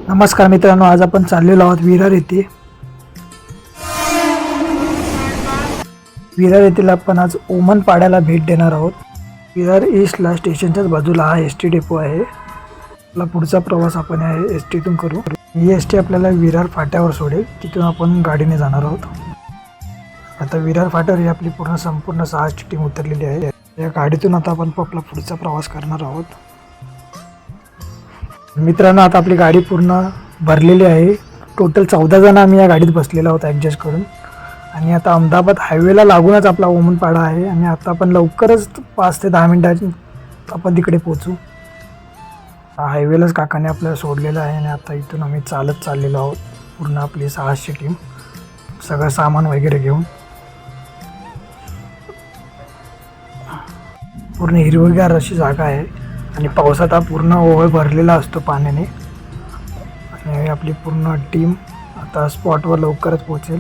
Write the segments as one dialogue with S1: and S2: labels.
S1: नमस्कार मित्रांनो, आज आपण चाललेलो आहोत विरार येथे. विरार येथील आपण आज ओमन पाड्याला भेट देणार आहोत. विरार ईस्टला स्टेशनच्याच बाजूला हा एस टी डेपो आहे. आपला पुढचा प्रवास आपण या एस टीतून करू. ही एस टी आपल्याला विरार फाट्यावर सोडेल, तिथून आपण गाडीने जाणार आहोत. आता विरार फाट्यावर ही आपली संपूर्ण 6 टीम उतरलेली आहे. या गाडीतून आता आपण आपला पुढचा प्रवास करणार आहोत. मित्रांनो, आता आपली गाडी पूर्ण भरलेली आहे. टोटल 14 जण आम्ही या गाडीत बसलेलो आहोत ॲडजस्ट करून. आणि आता अहमदाबाद हायवेला लागूनच आपला ओमन पाडा आहे. आणि आता आपण लवकरच 5 ते 10 मिनिटात आपण तिकडे पोहोचू. हायवेलाच काकाने आपल्याला सोडलेलं आहे. आणि आता इथून आम्ही चालत चाललेलो आहोत, पूर्ण आपली 600 टीम, सगळं सामान वगैरे घेऊन. पूर्ण हिरवीगार अशी जागा आहे. आणि पावसात हा पूर्ण ओहोळ भरलेला असतो पाण्याने. आणि आपली पूर्ण टीम आता स्पॉटवर लवकरच पोहोचेल.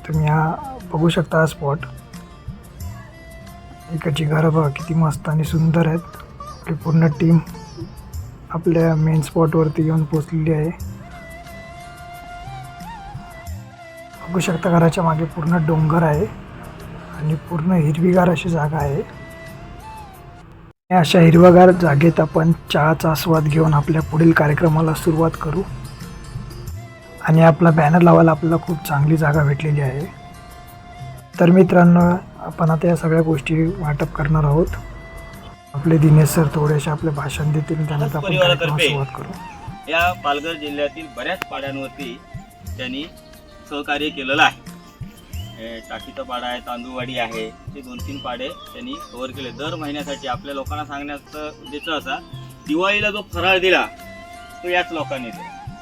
S1: तुम्ही हा बघू शकता हा स्पॉट. इकडची घरं बघा किती मस्त आणि सुंदर आहेत. आपली पूर्ण टीम आपल्या मेन स्पॉटवरती येऊन पोचलेली आहे. बघू शकता घराच्या मागे पूर्ण डोंगर आहे आणि पूर्ण हिरवीगार अशी जागा आहे. अशा हिरवागार जागेत आपण चहाचा आस्वाद घेऊन आपल्या पुढील कार्यक्रमाला सुरुवात करू. आणि आपला बॅनर लावायला आपल्याला खूप चांगली जागा भेटलेली आहे. तर मित्रांनो, आपण आता या सगळ्या गोष्टी वाटप करणार आहोत. आपले दिनेश सर थोडेसे आपले भाषण देतील, त्यानंतर आपण कार्यक्रमाला सुरुवात करू.
S2: या पालघर जिल्ह्यातील बऱ्याच पाड्यांवरती त्यांनी सहकार्य केलेलं आहे. टाकीचा पाडा आहे, तांदूळवाडी आहे, हे 2-3 पाडे त्यांनी कव्हर केले. दर महिन्यासाठी आपल्या लोकांना सांगण्याचा उद्देश असा, दिवाळीला जो फराळ दिला तो याच लोकांनी दिला.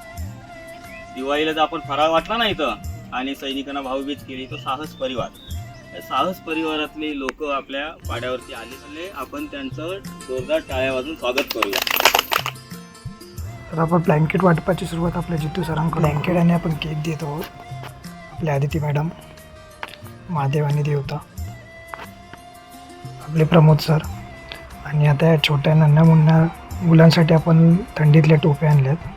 S2: दिवाळीला जर आपण फराळ वाटला ना इथं आणि सैनिकांना भाऊबीज केली, तो साहस परिवार. या साहस परिवारातले लोक आपल्या पाड्यावरती आले. आपण त्यांचं जोरदार टाळ्या वाजून स्वागत करूया.
S1: तर आपण ब्लँकेट वाटपाची सुरुवात आपल्या जितू सरांकडून. ब्लँकेट आणि आपण केक देत आहोत. आपल्या आदिती मॅडम, महादेव आणि देवता, आपले प्रमोद सर. आणि आता या छोट्या नन्ह्या मुन्या मुलांसाठी आपण थंडीतल्या टोप्या आणल्यात.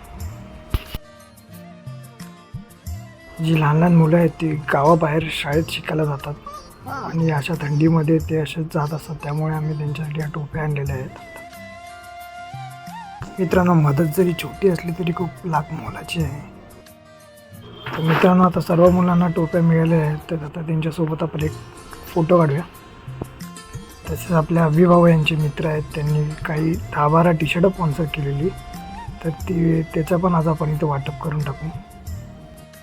S1: जी लहान लहान मुलं आहेत ती गावाबाहेर शाळेत शिकायला जातात आणि अशा थंडीमध्ये ते असेच जात असतात, त्यामुळे आम्ही त्यांच्यासाठी या टोप्या आणलेल्या आहेत. मित्रांनो, मदत जरी छोटी असली तरी खूप लाख मोलाची आहे. तर मित्रांनो, आता सर्व मुलांना टोप्या मिळाल्या आहेत. तर आता त्यांच्यासोबत आपण एक फोटो काढूया. तसेच आपल्या अभिभाऊ यांचे मित्र आहेत, त्यांनी काही 10-12 टी-शर्ट स्पॉन्सर केलेली. तर त्याचं पण आज आपण इथं वाटप करून टाकू.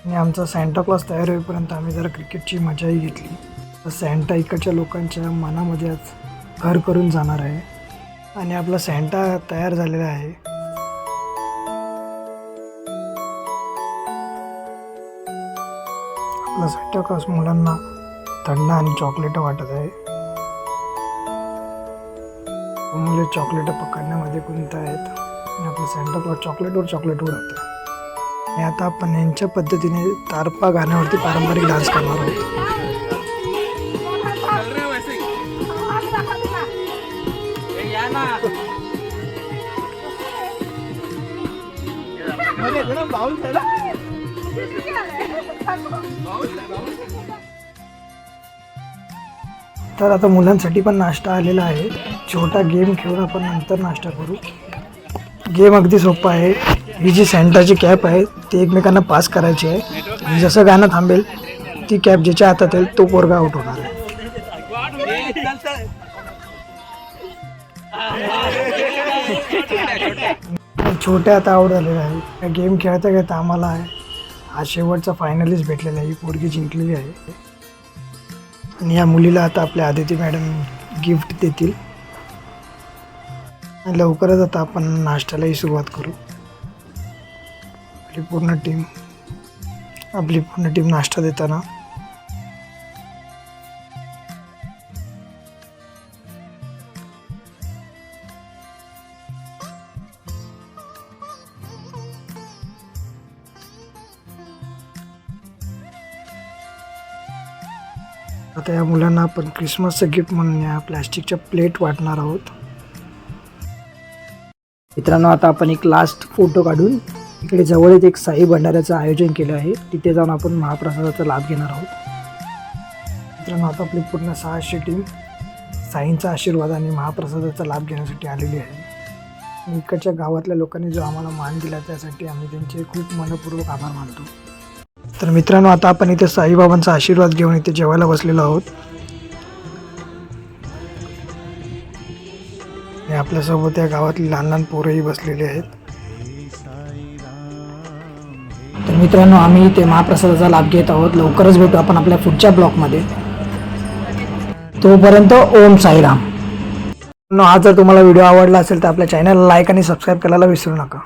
S1: आणि आमचा सॅन्टा क्लॉज तयार होईपर्यंत आम्ही जरा क्रिकेटची मजाही घेतली. तर सॅन्टा इकडच्या लोकांच्या मनामध्ये आज घर करून जाणार आहे. आणि आपला सॅन्टा तयार झालेला आहे. आपला सॅन्टा क्लॉज मुलांना थंड आणि चॉकलेट वाटत आहे. मुले चॉकलेट पकडण्यामध्ये गुंत आहेत. आणि आपलं सॅन्टा क्लॉज चॉकलेटवर चॉकलेट उडवतं. आणि आता आपण यांच्या पद्धतीने तारपा गाण्यावरती पारंपरिक डान्स करणार आहोत. तर आता मुलांसाठी पण नाश्ता आलेला आहे. छोटा गेम खेळून आपण नंतर नाश्ता करू. गेम अगदी सोपा आहे. ही जी सॅन्टाची कॅप आहे ती एकमेकांना पास करायची आहे. आणि जसं गाणं थांबेल ती कॅप ज्याच्या हातात येईल तो पोरगा आउट होणार आहे. छोट्या आता आउट झालेला आहे. गेम खेळता खेळता आम्हाला हा शेवटचा फायनलिस्ट भेटलेला आहे. ही पोरगी जिंकलेली आहे. आणि या मुलीला आता आपल्या आदिती मॅडम गिफ्ट देतील. आणि लवकरच आता आपण नाश्त्यालाही सुरुवात करू. आपली पूर्ण टीम नाश्ता देताना आता या मुलांना आपण क्रिसमसचं गिफ्ट म्हणून या प्लॅस्टिकच्या प्लेट वाटणार आहोत. मित्रांनो, आता आपण एक लास्ट फोटो काढून इकडे जवळच एक साई भंडाऱ्याचं आयोजन केलं आहे, तिथे जाऊन आपण महाप्रसादाचा लाभ घेणार आहोत. मित्रांनो, आता आपली पूर्ण 600 टीम साईंचा आशीर्वाद आणि महाप्रसादाचा लाभ घेण्यासाठी आलेली आहे. आणि इकडच्या गावातल्या लोकांनी जो आम्हाला मान दिला त्यासाठी आम्ही त्यांचे खूप मनपूर्वक आभार मानतो. तर मित्रांनो, आता आपण इथे साईबाबांचा आशीर्वाद घेऊन इथे जेवायला बसलेलो आहोत. आणि आपल्यासोबत या गावातली लहान लहान पोरंही बसलेली आहेत. तर मित्रांनो, आम्ही इथे महाप्रसादाचा लाभ घेत आहोत. लवकरच भेटू आपण आपल्या पुढच्या ब्लॉगमध्ये. तोपर्यंत ओम साईराम. हा जर तुम्हाला व्हिडिओ आवडला असेल तर आपल्या चॅनलला लाईक आणि सबस्क्राईब करायला विसरू नका.